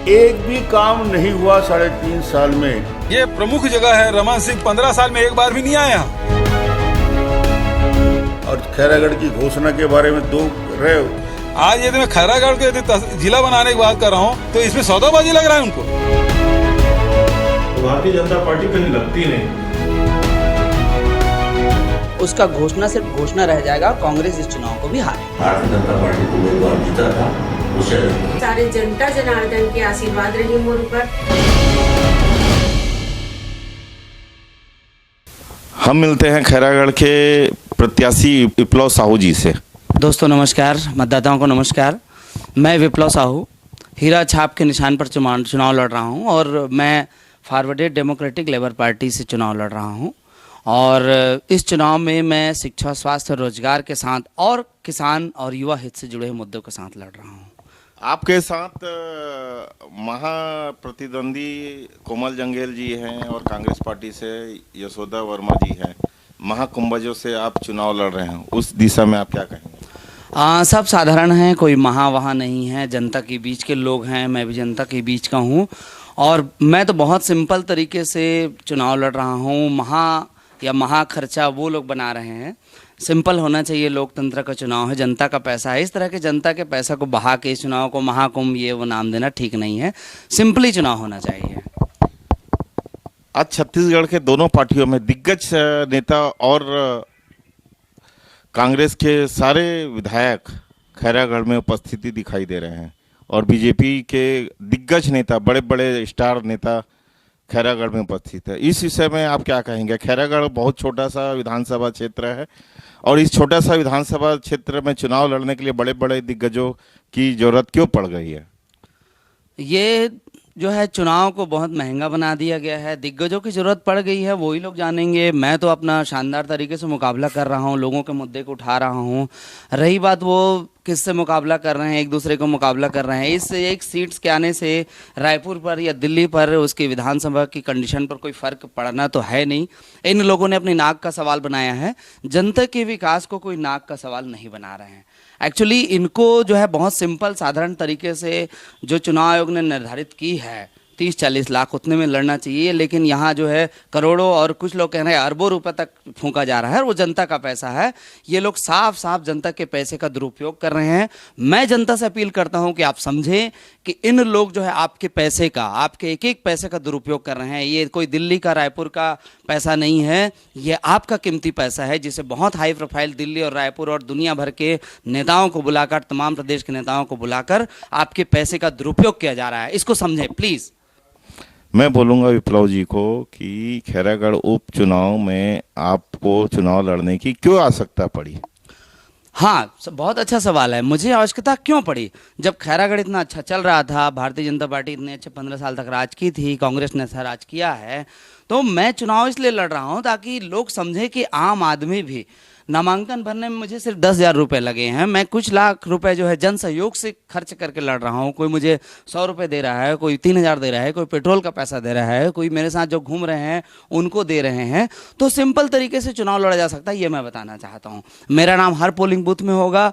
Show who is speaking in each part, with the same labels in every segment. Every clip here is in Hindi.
Speaker 1: एक भी काम नहीं हुआ 3.5 साल में।
Speaker 2: ये प्रमुख जगह है। रमन सिंह 15 साल में एक बार भी नहीं आया।
Speaker 1: और खैरागढ़ की घोषणा के बारे में दो रहे हो।
Speaker 2: आज यदि मैं खैरागढ़ के जिला बनाने की बात कर रहा हूँ तो इसमें सौदाबाजी लग रहा है उनको।
Speaker 3: भारतीय जनता पार्टी कहीं लगती नहीं।
Speaker 4: उसका घोषणा सिर्फ घोषणा रह जाएगा। कांग्रेस इस चुनाव को भी हारे।
Speaker 5: भारतीय जनता पार्टी को उम्मीदवार जीता था, उसे
Speaker 6: सारे जनता जनार्दन के आशीर्वाद रहे मोर पर।
Speaker 7: हम मिलते हैं खैरागढ़ के प्रत्याशी विप्लव साहू जी से।
Speaker 4: दोस्तों नमस्कार, मतदाताओं को नमस्कार। मैं विप्लव साहू हीरा छाप के निशान पर चुनाव लड़ रहा हूं और मैं फॉरवर्डेड डेमोक्रेटिक लेबर पार्टी से चुनाव लड़ रहा हूं। और इस चुनाव में मैं शिक्षा, स्वास्थ्य और रोजगार के साथ और किसान और युवा हित से जुड़े मुद्दों के साथ लड़ रहा हूं।
Speaker 7: आपके साथ महाप्रतिद्वंदी कोमल जंगेल जी हैं और कांग्रेस पार्टी से यशोदा वर्मा जी हैं। महाकुंभजों से आप चुनाव लड़ रहे हैं, उस दिशा में आप क्या कहेंगे?
Speaker 4: सब साधारण हैं, कोई महा वहाँ नहीं है। जनता के बीच के लोग हैं, मैं भी जनता के बीच का हूँ। और मैं तो बहुत सिंपल तरीके से चुनाव लड़ रहा हूँ। महा खर्चा वो लोग बना रहे हैं। सिंपल होना चाहिए। लोकतंत्र का चुनाव है, जनता का पैसा है। इस तरह के जनता के पैसा को बहा के इस चुनाव को महाकुंभ ये वो नाम देना ठीक नहीं है। सिंपली चुनाव होना चाहिए।
Speaker 7: आज छत्तीसगढ़ के दोनों पार्टियों में दिग्गज नेता और कांग्रेस के सारे विधायक खैरागढ़ में उपस्थिति दिखाई दे रहे हैं और बीजेपी के दिग्गज नेता, बड़े बड़े स्टार नेता खैरागढ़ में उपस्थित है। इस विषय में आप क्या कहेंगे? खैरागढ़ बहुत छोटा सा विधानसभा क्षेत्र है और इस छोटा सा विधानसभा क्षेत्र में चुनाव लड़ने के लिए बड़े बड़े दिग्गजों की जरूरत क्यों पड़ गई है?
Speaker 4: ये जो है चुनाव को बहुत महंगा बना दिया गया है। दिग्गजों की जरूरत पड़ गई है, वही लोग जानेंगे। मैं तो अपना शानदार तरीके से मुकाबला कर रहा हूँ, लोगों के मुद्दे को उठा रहा हूँ। रही बात वो किससे मुकाबला कर रहे हैं, एक दूसरे को मुकाबला कर रहे हैं। इस एक सीट्स के आने से रायपुर पर या दिल्ली पर उसकी विधानसभा की कंडीशन पर कोई फर्क पड़ना तो है नहीं। इन लोगों ने अपनी नाक का सवाल बनाया है। जनता के विकास को कोई नाक का सवाल नहीं बना रहे हैं। एक्चुअली इनको जो है बहुत सिंपल साधारण तरीके से जो चुनाव आयोग ने निर्धारित की है 30-40 लाख, उतने में लड़ना चाहिए। लेकिन यहाँ जो है करोड़ों और कुछ लोग कह रहे हैं अरबों रुपए तक फूंका जा रहा है और वो जनता का पैसा है। ये लोग साफ साफ जनता के पैसे का दुरुपयोग कर रहे हैं। मैं जनता से अपील करता हूँ कि आप समझें कि इन लोग जो है आपके पैसे का, आपके एक एक पैसे का दुरुपयोग कर रहे हैं। ये कोई दिल्ली का, रायपुर का पैसा नहीं है, ये आपका कीमती पैसा है जिसे बहुत हाई प्रोफाइल दिल्ली और रायपुर और दुनिया भर के नेताओं को बुलाकर, तमाम प्रदेश के नेताओं को बुलाकर आपके पैसे का दुरुपयोग किया जा रहा है। इसको समझें प्लीज़।
Speaker 7: मैं बोलूँगा विप्लव जी को कि खैरागढ़ उपचुनाव में आपको चुनाव लड़ने की क्यों आवश्यकता पड़ी?
Speaker 4: हाँ, बहुत अच्छा सवाल है। मुझे आवश्यकता क्यों पड़ी? जब खैरागढ़ इतना अच्छा चल रहा था, भारतीय जनता पार्टी इतने अच्छे 15 साल तक राज की थी, कांग्रेस ने ऐसा राज किया है, तो मैं चुनाव इसलिए लड़ रहा हूँ ताकि लोग समझे कि आम आदमी भी, नामांकन भरने में मुझे सिर्फ 10,000 रुपये लगे हैं। मैं कुछ लाख रुपए जो है जन सहयोग से खर्च करके लड़ रहा हूँ। कोई मुझे 100 रुपये दे रहा है, कोई 3,000 दे रहा है, कोई पेट्रोल का पैसा दे रहा है, कोई मेरे साथ जो घूम रहे हैं उनको दे रहे हैं। तो सिंपल तरीके से चुनाव लड़ा जा सकता है, ये मैं बताना चाहता हूँ। मेरा नाम हर पोलिंग बूथ में होगा।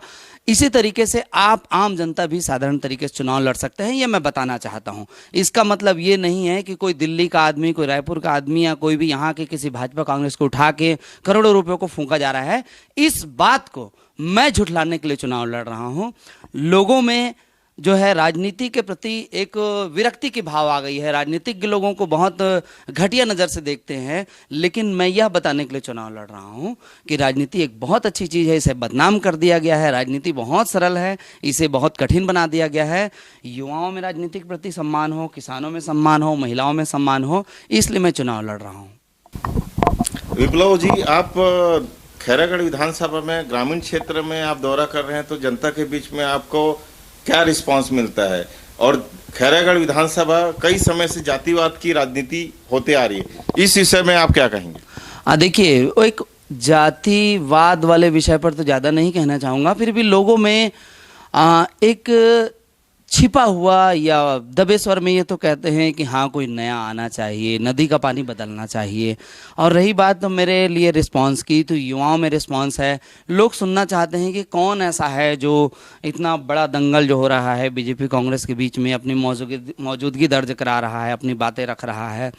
Speaker 4: इसी तरीके से आप आम जनता भी साधारण तरीके से चुनाव लड़ सकते हैं, ये मैं बताना चाहता हूँ। इसका मतलब ये नहीं है कि कोई दिल्ली का आदमी, कोई रायपुर का आदमी या कोई भी यहाँ के किसी भाजपा कांग्रेस को उठा के करोड़ों रुपयों को फूंका जा रहा है। इस बात को मैं झुठलाने के लिए चुनाव लड़ रहा हूँ। लोगों में जो है राजनीति के प्रति एक विरक्ति की भाव आ गई है। राजनीतिज्ञ लोगों को बहुत घटिया नज़र से देखते हैं। लेकिन मैं यह बताने के लिए चुनाव लड़ रहा हूं कि राजनीति एक बहुत अच्छी चीज़ है, इसे बदनाम कर दिया गया है। राजनीति बहुत सरल है, इसे बहुत कठिन बना दिया गया है। युवाओं में राजनीति के प्रति सम्मान हो, किसानों में सम्मान हो, महिलाओं में सम्मान हो, इसलिए मैं चुनाव लड़ रहा हूँ।
Speaker 7: विप्लव जी, आप खैरागढ़ विधानसभा में ग्रामीण क्षेत्र में आप दौरा कर रहे हैं, तो जनता के बीच में आपको क्या रिस्पांस मिलता है? और खैरागढ़ विधानसभा कई समय से जातिवाद की राजनीति होते आ रही है, इस विषय में आप क्या कहेंगे?
Speaker 4: देखिए, वो एक जातिवाद वाले विषय पर तो ज़्यादा नहीं कहना चाहूँगा। फिर भी लोगों में एक छिपा हुआ या दबे स्वर में ये तो कहते हैं कि हाँ कोई नया आना चाहिए, नदी का पानी बदलना चाहिए। और रही बात तो मेरे लिए रिस्पांस की, तो युवाओं में रिस्पांस है, लोग सुनना चाहते हैं कि कौन ऐसा है जो इतना बड़ा दंगल जो हो रहा है बीजेपी कांग्रेस के बीच में अपनी मौजूदगी दर्ज करा रहा है, अपनी बातें रख रहा है।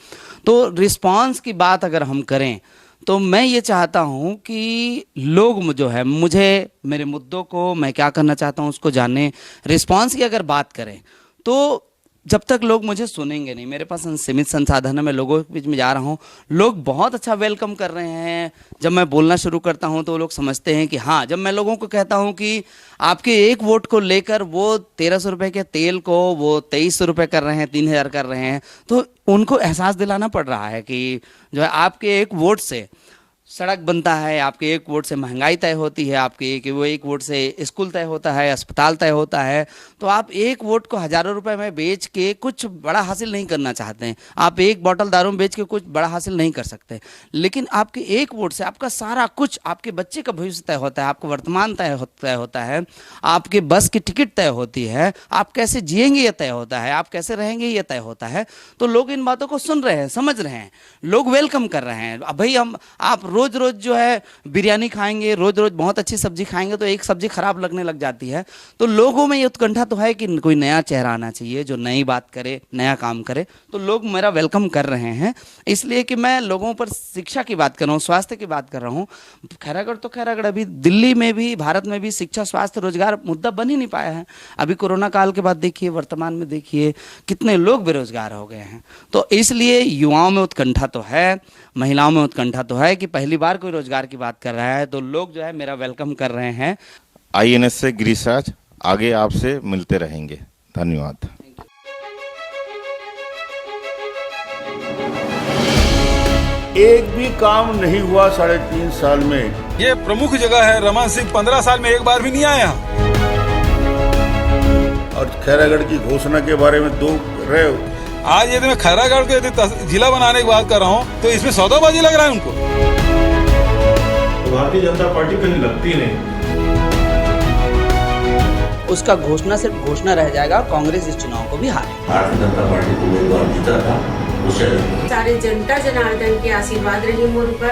Speaker 4: तो रिस्पांस की बात अगर हम करें तो मैं ये चाहता हूँ कि लोग जो है मुझे, मेरे मुद्दों को, मैं क्या करना चाहता हूँ उसको जाने। रिस्पांस की अगर बात करें तो जब तक लोग मुझे सुनेंगे नहीं, मेरे पास सीमित संसाधन है, मैं लोगों के बीच में जा रहा हूँ, लोग बहुत अच्छा वेलकम कर रहे हैं। जब मैं बोलना शुरू करता हूँ तो लोग समझते हैं कि हाँ, जब मैं लोगों को कहता हूँ कि आपके एक वोट को लेकर वो 1300 रुपये के तेल को वो 2300 रुपये कर रहे हैं, 3000 कर रहे हैं, तो उनको एहसास दिलाना पड़ रहा है कि जो है आपके एक वोट से सड़क बनता है, आपके एक वोट से महंगाई तय होती है, आपके एक वोट से स्कूल तय होता है, अस्पताल तय होता है। तो आप एक वोट को हज़ारों रुपए में बेच के कुछ बड़ा हासिल नहीं करना चाहते हैं, आप एक बोतल दारू में बेच के कुछ बड़ा हासिल नहीं कर सकते, लेकिन आपके एक वोट से आपका सारा कुछ, आपके बच्चे का भविष्य तय होता है, आपका वर्तमान तय होता है, आपके बस की टिकट तय होती है, आप कैसे जिएंगे ये तय होता है, आप कैसे रहेंगे ये तय होता है। तो लोग इन बातों को सुन रहे हैं, समझ रहे हैं, लोग वेलकम कर रहे हैं। अब भाई आप रोज रोज जो है बिरयानी खाएंगे, रोज रोज बहुत अच्छी सब्जी खाएंगे तो एक सब्जी खराब लगने लग जाती है। तो लोगों में ये उत्कंठा तो है कि कोई नया चेहरा आना चाहिए जो नई बात करे, नया काम करे। तो लोग मेरा वेलकम कर रहे हैं, इसलिए कि मैं लोगों पर शिक्षा की बात कर रहा हूँ, स्वास्थ्य की बात कर रहा हूँ। खैरागढ़ तो खैरागढ़, अभी दिल्ली में भी, भारत में भी शिक्षा, स्वास्थ्य, रोजगार मुद्दा बन ही नहीं पाया है। अभी कोरोना काल के बाद देखिए, वर्तमान में देखिए कितने लोग बेरोजगार हो गए हैं। तो इसलिए युवाओं में उत्कंठा तो है, महिलाओं में उत्कंठा तो है कि पहली बार कोई रोजगार की बात कर रहा है, तो लोग जो है मेरा वेलकम कर रहे हैं।
Speaker 7: INS से गिरीशराज, आगे आपसे मिलते रहेंगे। धन्यवाद।
Speaker 1: एक भी काम नहीं हुआ 3.5 साल में।
Speaker 2: ये प्रमुख जगह है, रमन सिंह 15 साल में एक बार भी नहीं आया।
Speaker 1: और खैरागढ़ की घोषणा के बारे में दो रहे हो।
Speaker 2: आज यदि मैं खैरागढ़ को यदि जिला बनाने की बात कर रहा हूँ तो इसमें सौदाबाजी लग रहा है उनको।
Speaker 3: तो भारतीय जनता पार्टी कहीं लगती नहीं।
Speaker 4: उसका घोषणा सिर्फ घोषणा रह जाएगा और कांग्रेस इस चुनाव को भी हारेगी।
Speaker 5: भारतीय जनता पार्टी को उम्मीदवार जीता था, उसे
Speaker 6: सारे जनता जनार्दन के आशीर्वाद रहे मोर पर।